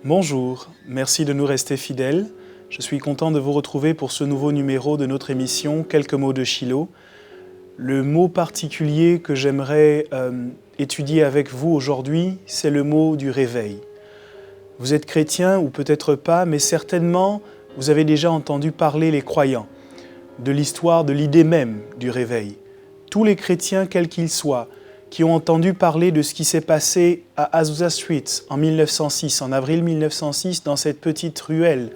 Bonjour, merci de nous rester fidèles. Je suis content de vous retrouver pour ce nouveau numéro de notre émission « Quelques mots de Shiloh ». Le mot particulier que j'aimerais étudier avec vous aujourd'hui, c'est le mot du réveil. Vous êtes chrétien ou peut-être pas, mais certainement vous avez déjà entendu parler les croyants de l'histoire, de l'idée même du réveil. Tous les chrétiens, quels qu'ils soient, qui ont entendu parler de ce qui s'est passé à Azusa Street en 1906, en avril 1906, dans cette petite ruelle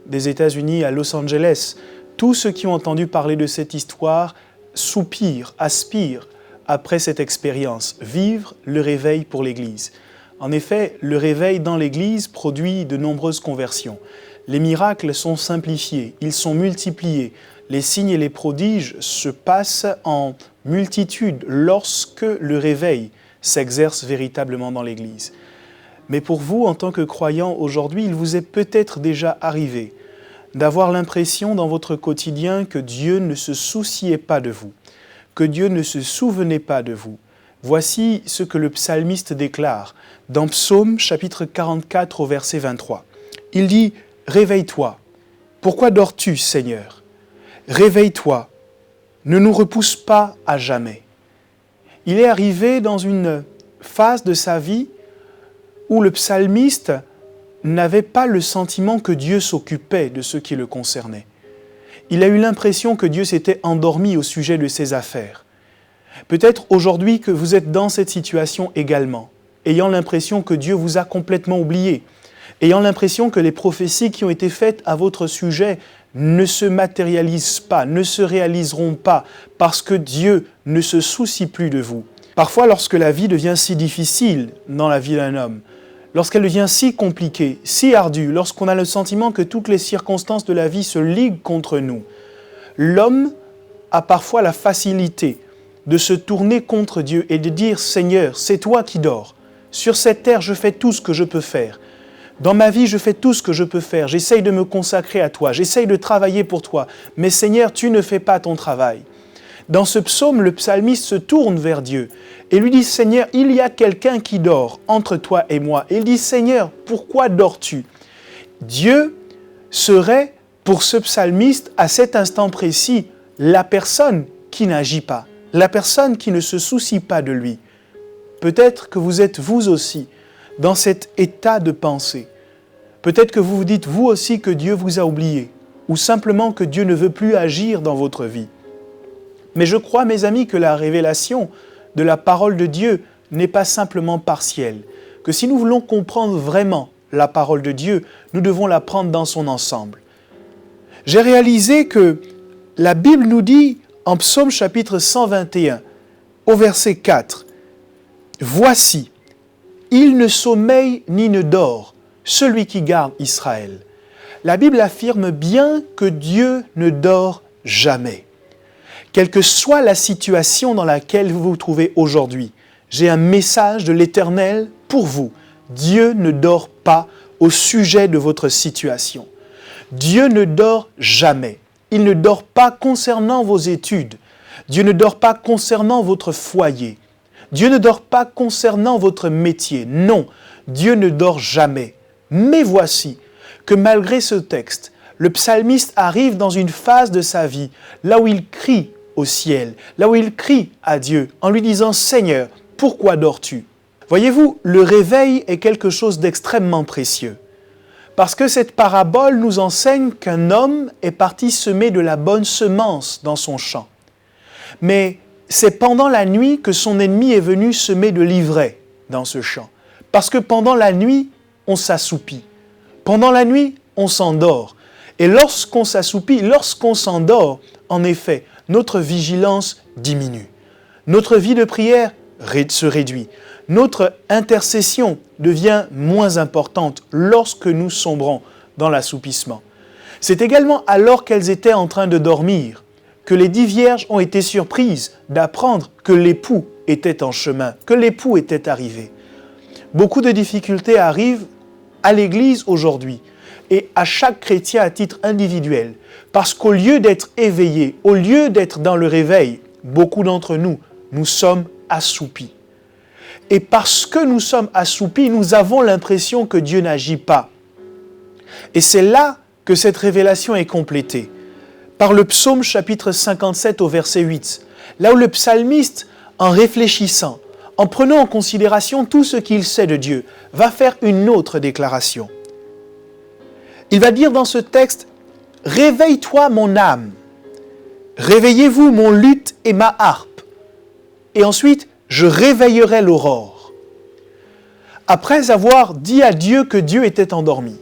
des États-Unis à Los Angeles, tous ceux qui ont entendu parler de cette histoire soupirent, aspirent après cette expérience, vivre le réveil pour l'Église. En effet, le réveil dans l'Église produit de nombreuses conversions. Les miracles sont simplifiés, ils sont multipliés. Les signes et les prodiges se passent en multitude lorsque le réveil s'exerce véritablement dans l'Église. Mais pour vous, en tant que croyant aujourd'hui, il vous est peut-être déjà arrivé d'avoir l'impression dans votre quotidien que Dieu ne se souciait pas de vous, que Dieu ne se souvenait pas de vous. Voici ce que le psalmiste déclare dans Psaume chapitre 44 au verset 23. Il dit « Réveille-toi, pourquoi dors-tu, Seigneur ? Réveille-toi, ne nous repousse pas à jamais. » Il est arrivé dans une phase de sa vie où le psalmiste n'avait pas le sentiment que Dieu s'occupait de ce qui le concernait. Il a eu l'impression que Dieu s'était endormi au sujet de ses affaires. Peut-être aujourd'hui que vous êtes dans cette situation également, ayant l'impression que Dieu vous a complètement oublié, ayant l'impression que les prophéties qui ont été faites à votre sujet ne se matérialisent pas, ne se réaliseront pas, parce que Dieu ne se soucie plus de vous. Parfois, lorsque la vie devient si difficile dans la vie d'un homme, lorsqu'elle devient si compliquée, si ardue, lorsqu'on a le sentiment que toutes les circonstances de la vie se liguent contre nous, l'homme a parfois la facilité de se tourner contre Dieu et de dire « Seigneur, c'est toi qui dors. Sur cette terre, je fais tout ce que je peux faire. Dans ma vie, je fais tout ce que je peux faire. J'essaye de me consacrer à toi. J'essaye de travailler pour toi. Mais Seigneur, tu ne fais pas ton travail. » Dans ce psaume, le psalmiste se tourne vers Dieu et lui dit « Seigneur, il y a quelqu'un qui dort entre toi et moi. » Et il dit « Seigneur, pourquoi dors-tu » Dieu serait, pour ce psalmiste, à cet instant précis, la personne qui n'agit pas, la personne qui ne se soucie pas de lui. Peut-être que vous êtes vous aussi dans cet état de pensée. Peut-être que vous vous dites vous aussi que Dieu vous a oublié, ou simplement que Dieu ne veut plus agir dans votre vie. Mais je crois, mes amis, que la révélation de la parole de Dieu n'est pas simplement partielle, que si nous voulons comprendre vraiment la parole de Dieu, nous devons la prendre dans son ensemble. J'ai réalisé que la Bible nous dit, en Psaume chapitre 121, au verset 4, « Voici, il ne sommeille ni ne dort, celui qui garde Israël. » La Bible affirme bien que Dieu ne dort jamais. Quelle que soit la situation dans laquelle vous vous trouvez aujourd'hui, j'ai un message de l'Éternel pour vous. Dieu ne dort pas au sujet de votre situation. Dieu ne dort jamais. Il ne dort pas concernant vos études. Dieu ne dort pas concernant votre foyer. Dieu ne dort pas concernant votre métier. Non, Dieu ne dort jamais. Mais voici que malgré ce texte, le psalmiste arrive dans une phase de sa vie, là où il crie au ciel, là où il crie à Dieu, en lui disant « Seigneur, pourquoi dors-tu » Voyez-vous, le réveil est quelque chose d'extrêmement précieux. Parce que cette parabole nous enseigne qu'un homme est parti semer de la bonne semence dans son champ. Mais c'est pendant la nuit que son ennemi est venu semer de l'ivraie dans ce champ. Parce que pendant la nuit, on s'assoupit. Pendant la nuit, on s'endort. Et lorsqu'on s'assoupit, lorsqu'on s'endort, en effet, notre vigilance diminue. Notre vie de prière se réduit. Notre intercession devient moins importante lorsque nous sombrons dans l'assoupissement. C'est également alors qu'elles étaient en train de dormir que les 10 vierges ont été surprises d'apprendre que l'époux était en chemin, que l'époux était arrivé. Beaucoup de difficultés arrivent à l'Église aujourd'hui et à chaque chrétien à titre individuel, parce qu'au lieu d'être éveillés, au lieu d'être dans le réveil, beaucoup d'entre nous, nous sommes assoupis. Et parce que nous sommes assoupis, nous avons l'impression que Dieu n'agit pas Et c'est là que cette révélation est complétée, par le psaume chapitre 57 au verset 8, là où le psalmiste, en réfléchissant, en prenant en considération tout ce qu'il sait de Dieu, va faire une autre déclaration. Il va dire dans ce texte, « Réveille-toi mon âme, réveillez-vous mon luth et ma harpe, et ensuite je réveillerai l'aurore. » Après avoir dit à Dieu que Dieu était endormi,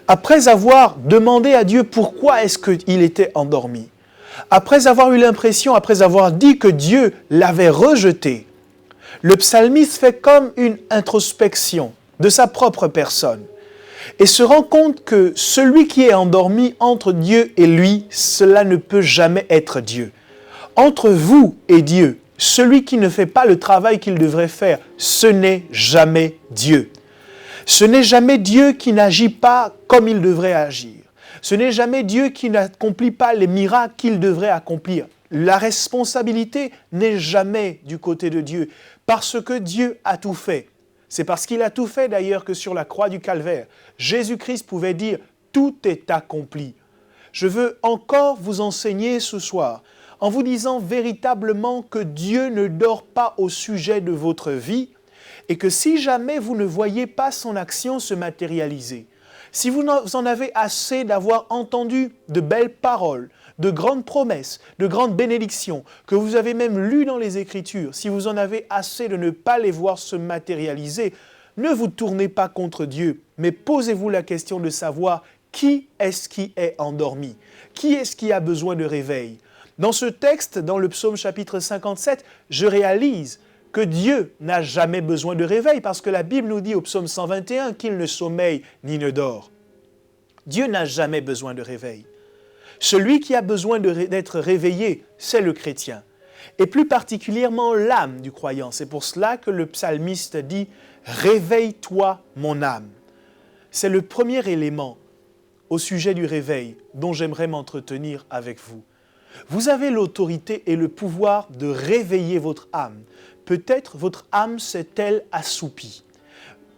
après avoir demandé à Dieu pourquoi est-ce qu'il était endormi, après avoir eu l'impression, après avoir dit que Dieu l'avait rejeté, le psalmiste fait comme une introspection de sa propre personne et se rend compte que celui qui est endormi entre Dieu et lui, cela ne peut jamais être Dieu. Entre vous et Dieu, celui qui ne fait pas le travail qu'il devrait faire, ce n'est jamais Dieu. Ce n'est jamais Dieu qui n'agit pas comme il devrait agir. Ce n'est jamais Dieu qui n'accomplit pas les miracles qu'il devrait accomplir. La responsabilité n'est jamais du côté de Dieu, parce que Dieu a tout fait. C'est parce qu'il a tout fait d'ailleurs que sur la croix du Calvaire, Jésus-Christ pouvait dire « tout est accompli ». Je veux encore vous enseigner ce soir, en vous disant véritablement que Dieu ne dort pas au sujet de votre vie, et que si jamais vous ne voyez pas son action se matérialiser, si vous en avez assez d'avoir entendu de belles paroles, de grandes promesses, de grandes bénédictions, que vous avez même lues dans les Écritures, si vous en avez assez de ne pas les voir se matérialiser, ne vous tournez pas contre Dieu, mais posez-vous la question de savoir qui est-ce qui est endormi, qui est-ce qui a besoin de réveil. Dans ce texte, dans le psaume chapitre 57, je réalise que Dieu n'a jamais besoin de réveil, parce que la Bible nous dit au psaume 121 qu'il ne sommeille ni ne dort. Dieu n'a jamais besoin de réveil. Celui qui a besoin d'être réveillé, c'est le chrétien, et plus particulièrement l'âme du croyant. C'est pour cela que le psalmiste dit « Réveille-toi mon âme ». C'est le premier élément au sujet du réveil dont j'aimerais m'entretenir avec vous. Vous avez l'autorité et le pouvoir de réveiller votre âme. Peut-être votre âme s'est-elle assoupie.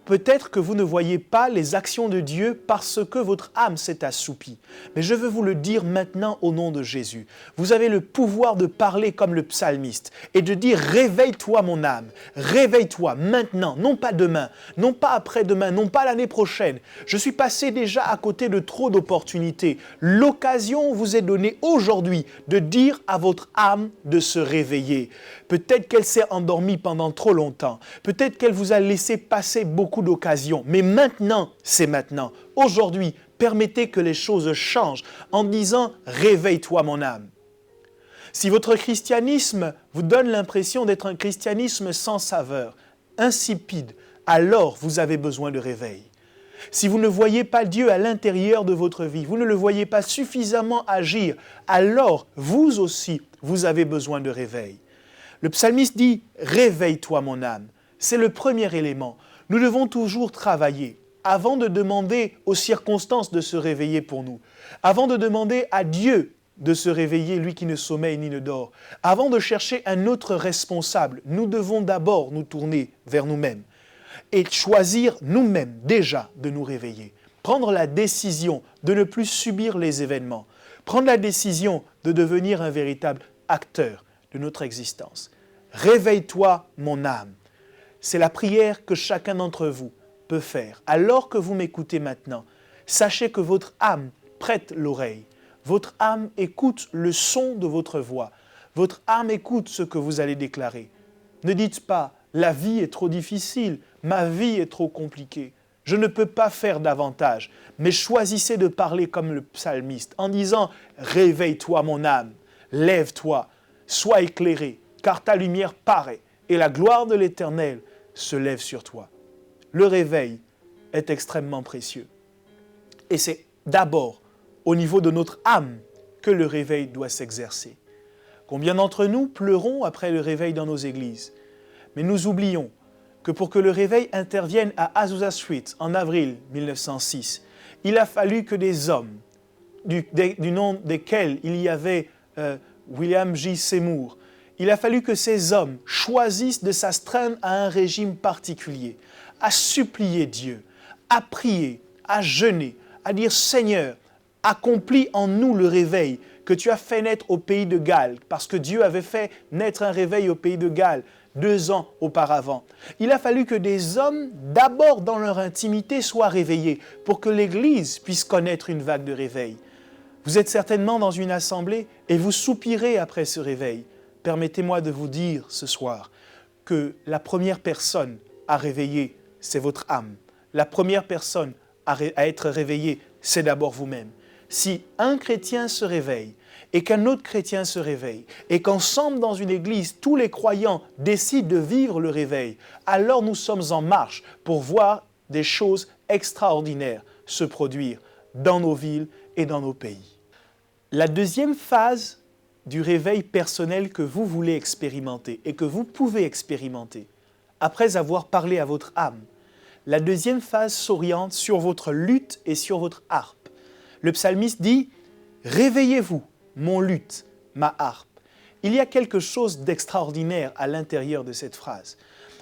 Peut-être que vous ne voyez pas les actions de Dieu parce que votre âme s'est assoupie. Mais je veux vous le dire maintenant au nom de Jésus. Vous avez le pouvoir de parler comme le psalmiste et de dire « Réveille-toi mon âme, réveille-toi maintenant, non pas demain, non pas après-demain, non pas l'année prochaine. Je suis passé déjà à côté de trop d'opportunités. L'occasion vous est donnée aujourd'hui de dire à votre âme de se réveiller. Peut-être qu'elle s'est endormie pendant trop longtemps. Peut-être qu'elle vous a laissé passer beaucoup d'occasions. Mais maintenant, c'est maintenant. Aujourd'hui, permettez que les choses changent en disant « Réveille-toi mon âme ». Si votre christianisme vous donne l'impression d'être un christianisme sans saveur, insipide, alors vous avez besoin de réveil. Si vous ne voyez pas Dieu à l'intérieur de votre vie, vous ne le voyez pas suffisamment agir, alors vous aussi, vous avez besoin de réveil. Le psalmiste dit « Réveille-toi mon âme ». C'est le premier élément. Nous devons toujours travailler avant de demander aux circonstances de se réveiller pour nous, avant de demander à Dieu de se réveiller, lui qui ne sommeille ni ne dort, avant de chercher un autre responsable. Nous devons d'abord nous tourner vers nous-mêmes et choisir nous-mêmes déjà de nous réveiller. Prendre la décision de ne plus subir les événements. Prendre la décision de devenir un véritable acteur de notre existence. Réveille-toi mon âme. C'est la prière que chacun d'entre vous peut faire. Alors que vous m'écoutez maintenant, sachez que votre âme prête l'oreille. Votre âme écoute le son de votre voix. Votre âme écoute ce que vous allez déclarer. Ne dites pas « la vie est trop difficile, ma vie est trop compliquée, je ne peux pas faire davantage », mais choisissez de parler comme le psalmiste en disant « Réveille-toi mon âme, lève-toi, sois éclairé, car ta lumière paraît et la gloire de l'Éternel se lève sur toi. » Le réveil est extrêmement précieux. Et c'est d'abord au niveau de notre âme que le réveil doit s'exercer. Combien d'entre nous pleurons après le réveil dans nos églises? Mais nous oublions que pour que le réveil intervienne à Azusa Street en avril 1906, il a fallu que des hommes, du nom desquels il y avait William J. Seymour, il a fallu que ces hommes choisissent de s'astreindre à un régime particulier, à supplier Dieu, à prier, à jeûner, à dire « Seigneur, accomplis en nous le réveil que tu as fait naître au pays de Galles, parce que Dieu avait fait naître un réveil au pays de Galles 2 ans auparavant. Il a fallu que des hommes, d'abord dans leur intimité, soient réveillés pour que l'Église puisse connaître une vague de réveil. Vous êtes certainement dans une assemblée et vous soupirez après ce réveil. Permettez-moi de vous dire ce soir que la première personne à réveiller, c'est votre âme. La première personne à être réveillée, c'est d'abord vous-même. Si un chrétien se réveille et qu'un autre chrétien se réveille et qu'ensemble dans une église, tous les croyants décident de vivre le réveil, alors nous sommes en marche pour voir des choses extraordinaires se produire dans nos villes et dans nos pays. La deuxième phase du réveil personnel que vous voulez expérimenter et que vous pouvez expérimenter, après avoir parlé à votre âme, la deuxième phase s'oriente sur votre luth et sur votre harpe. Le psalmiste dit « Réveillez-vous, mon luth, ma harpe ». Il y a quelque chose d'extraordinaire à l'intérieur de cette phrase.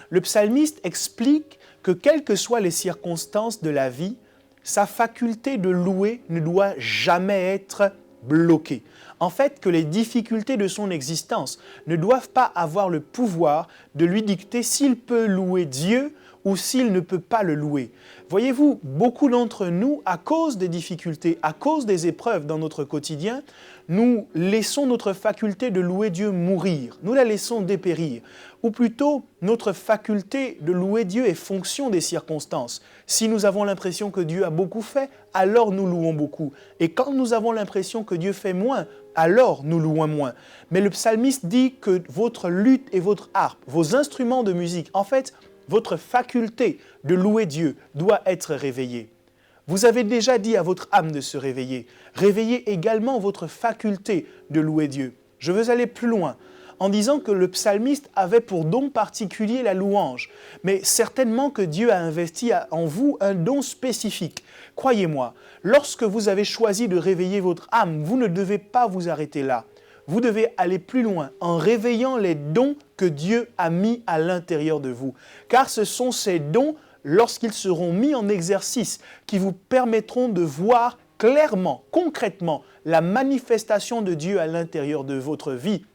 Le psalmiste explique que quelles que soient les circonstances de la vie, sa faculté de louer ne doit jamais être bloquée. En fait, que les difficultés de son existence ne doivent pas avoir le pouvoir de lui dicter s'il peut louer Dieu ou s'il ne peut pas le louer. Voyez-vous, beaucoup d'entre nous, à cause des difficultés, à cause des épreuves dans notre quotidien, nous laissons notre faculté de louer Dieu mourir, nous la laissons dépérir. Ou plutôt, notre faculté de louer Dieu est fonction des circonstances. Si nous avons l'impression que Dieu a beaucoup fait, alors nous louons beaucoup. Et quand nous avons l'impression que Dieu fait moins, alors nous louons moins. Mais le psalmiste dit que votre luth et votre harpe, vos instruments de musique, en fait, votre faculté de louer Dieu doit être réveillée. Vous avez déjà dit à votre âme de se réveiller. Réveillez également votre faculté de louer Dieu. Je veux aller plus loin en disant que le psalmiste avait pour don particulier la louange. Mais certainement que Dieu a investi en vous un don spécifique. Croyez-moi, lorsque vous avez choisi de réveiller votre âme, vous ne devez pas vous arrêter là. Vous devez aller plus loin en réveillant les dons que Dieu a mis à l'intérieur de vous. Car ce sont ces dons, lorsqu'ils seront mis en exercice, qui vous permettront de voir clairement, concrètement, la manifestation de Dieu à l'intérieur de votre vie.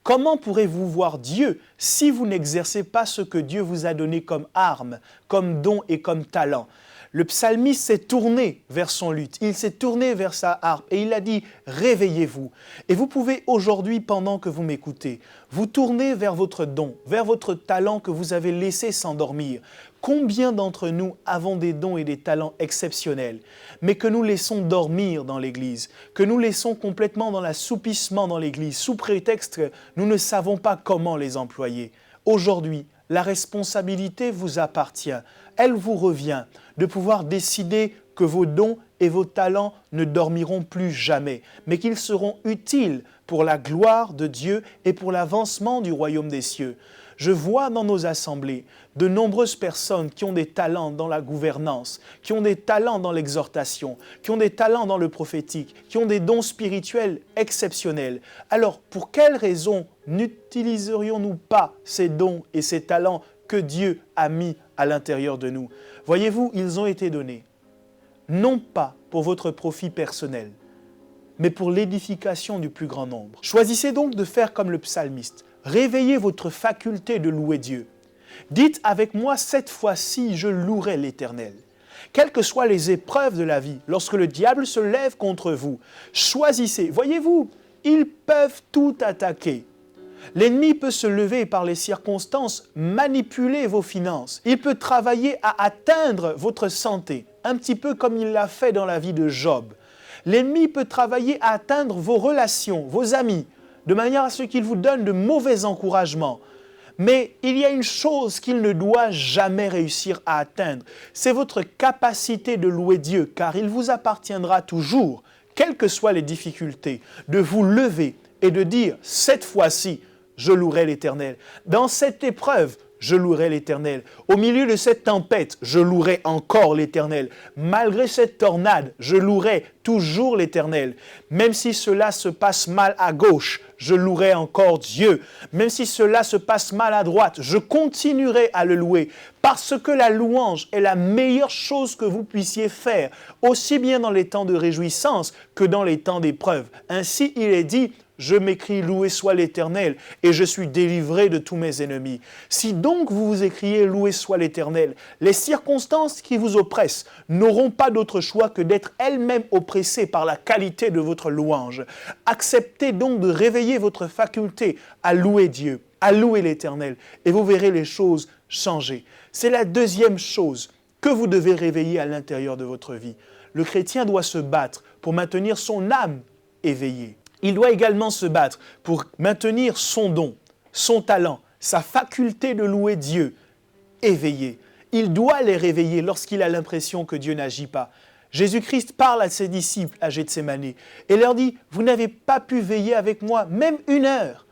Comment pourrez-vous voir Dieu si vous n'exercez pas ce que Dieu vous a donné comme arme, comme don et comme talent? Le psalmiste s'est tourné vers son luth, il s'est tourné vers sa harpe et il a dit « Réveillez-vous ». Et vous pouvez aujourd'hui, pendant que vous m'écoutez, vous tourner vers votre don, vers votre talent que vous avez laissé s'endormir. Combien d'entre nous avons des dons et des talents exceptionnels, mais que nous laissons dormir dans l'Église, que nous laissons complètement dans l'assoupissement dans l'Église, sous prétexte que nous ne savons pas comment les employer. Aujourd'hui, la responsabilité vous appartient. Elle vous revient de pouvoir décider que vos dons et vos talents ne dormiront plus jamais, mais qu'ils seront utiles pour la gloire de Dieu et pour l'avancement du royaume des cieux. Je vois dans nos assemblées de nombreuses personnes qui ont des talents dans la gouvernance, qui ont des talents dans l'exhortation, qui ont des talents dans le prophétique, qui ont des dons spirituels exceptionnels. Alors, pour quelles raisons n'utiliserions-nous pas ces dons et ces talents que Dieu a mis à l'intérieur de nous? Voyez-vous, ils ont été donnés, non pas pour votre profit personnel, mais pour l'édification du plus grand nombre. Choisissez donc de faire comme le psalmiste. Réveillez votre faculté de louer Dieu. Dites avec moi, cette fois-ci, je louerai l'Éternel. Quelles que soient les épreuves de la vie, lorsque le diable se lève contre vous, choisissez. Voyez-vous, ils peuvent tout attaquer. L'ennemi peut se lever par les circonstances, manipuler vos finances. Il peut travailler à atteindre votre santé, un petit peu comme il l'a fait dans la vie de Job. L'ennemi peut travailler à atteindre vos relations, vos amis, de manière à ce qu'il vous donne de mauvais encouragements. Mais il y a une chose qu'il ne doit jamais réussir à atteindre, c'est votre capacité de louer Dieu, car il vous appartiendra toujours, quelles que soient les difficultés, de vous lever et de dire « cette fois-ci, je louerai l'Éternel ». Dans cette épreuve, je louerai l'Éternel. Au milieu de cette tempête, je louerai encore l'Éternel. Malgré cette tornade, je louerai toujours l'Éternel. Même si cela se passe mal à gauche, je louerai encore Dieu. Même si cela se passe mal à droite, je continuerai à le louer. Parce que la louange est la meilleure chose que vous puissiez faire, aussi bien dans les temps de réjouissance que dans les temps d'épreuve. Ainsi, il est dit, je m'écrie, loué soit l'Éternel, et je suis délivré de tous mes ennemis. Si donc vous vous écriez, loué soit l'Éternel, les circonstances qui vous oppressent n'auront pas d'autre choix que d'être elles-mêmes oppressées par la qualité de votre louange. Acceptez donc de réveiller votre faculté à louer Dieu, à louer l'Éternel, et vous verrez les choses changer. C'est la deuxième chose que vous devez réveiller à l'intérieur de votre vie. Le chrétien doit se battre pour maintenir son âme éveillée. Il doit également se battre pour maintenir son don, son talent, sa faculté de louer Dieu éveillée. Il doit les réveiller lorsqu'il a l'impression que Dieu n'agit pas. Jésus-Christ parle à ses disciples à Gethsémani et leur dit « Vous n'avez pas pu veiller avec moi même 1 heure ».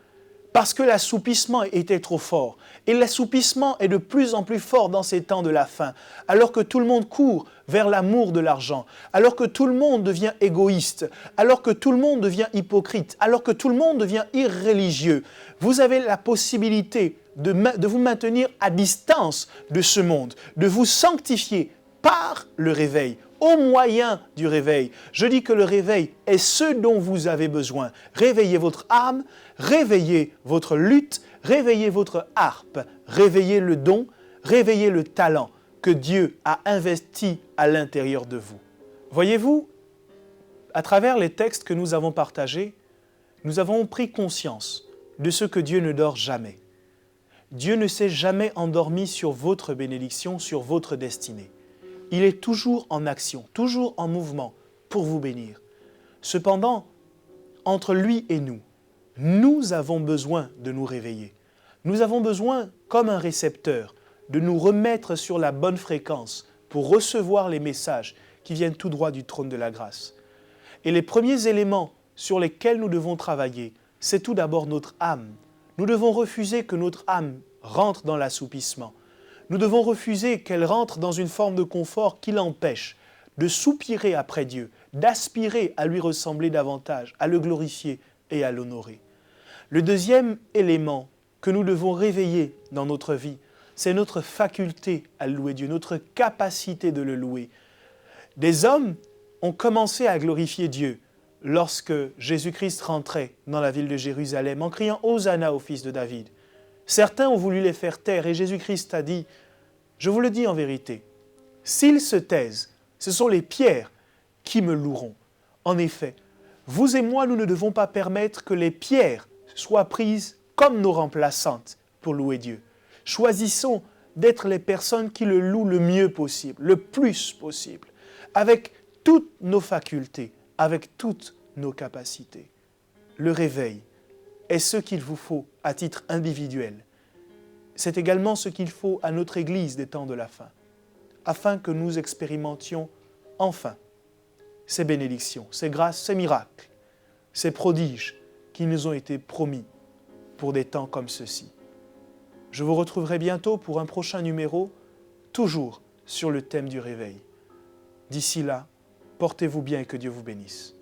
Parce que l'assoupissement était trop fort. Et l'assoupissement est de plus en plus fort dans ces temps de la fin, alors que tout le monde court vers l'amour de l'argent, alors que tout le monde devient égoïste, alors que tout le monde devient hypocrite, alors que tout le monde devient irréligieux. Vous avez la possibilité de vous maintenir à distance de ce monde, de vous sanctifier par le réveil, au moyen du réveil. Je dis que le réveil est ce dont vous avez besoin. Réveillez votre âme, réveillez votre lutte, réveillez votre harpe, réveillez le don, réveillez le talent que Dieu a investi à l'intérieur de vous. Voyez-vous, à travers les textes que nous avons partagés, nous avons pris conscience de ce que Dieu ne dort jamais. Dieu ne s'est jamais endormi sur votre bénédiction, sur votre destinée. Il est toujours en action, toujours en mouvement pour vous bénir. Cependant, entre lui et nous avons besoin de nous réveiller. Nous avons besoin, comme un récepteur, de nous remettre sur la bonne fréquence pour recevoir les messages qui viennent tout droit du trône de la grâce. Et les premiers éléments sur lesquels nous devons travailler, c'est tout d'abord notre âme. Nous devons refuser que notre âme rentre dans l'assoupissement. Nous devons refuser qu'elle rentre dans une forme de confort qui l'empêche de soupirer après Dieu, d'aspirer à lui ressembler davantage, à le glorifier et à l'honorer. Le deuxième élément que nous devons réveiller dans notre vie, c'est notre faculté à louer Dieu, notre capacité de le louer. Des hommes ont commencé à glorifier Dieu lorsque Jésus-Christ rentrait dans la ville de Jérusalem en criant « Hosanna au fils de David ». Certains ont voulu les faire taire et Jésus-Christ a dit « Je vous le dis en vérité, s'ils se taisent, ce sont les pierres qui me loueront. » En effet, vous et moi, nous ne devons pas permettre que les pierres soient prises comme nos remplaçantes pour louer Dieu. Choisissons d'être les personnes qui le louent le mieux possible, le plus possible, avec toutes nos facultés, avec toutes nos capacités. Le réveil est ce qu'il vous faut à titre individuel. C'est également ce qu'il faut à notre Église des temps de la fin, afin que nous expérimentions enfin ces bénédictions, ces grâces, ces miracles, ces prodiges qui nous ont été promis pour des temps comme ceux-ci. Je vous retrouverai bientôt pour un prochain numéro, toujours sur le thème du réveil. D'ici là, portez-vous bien et que Dieu vous bénisse.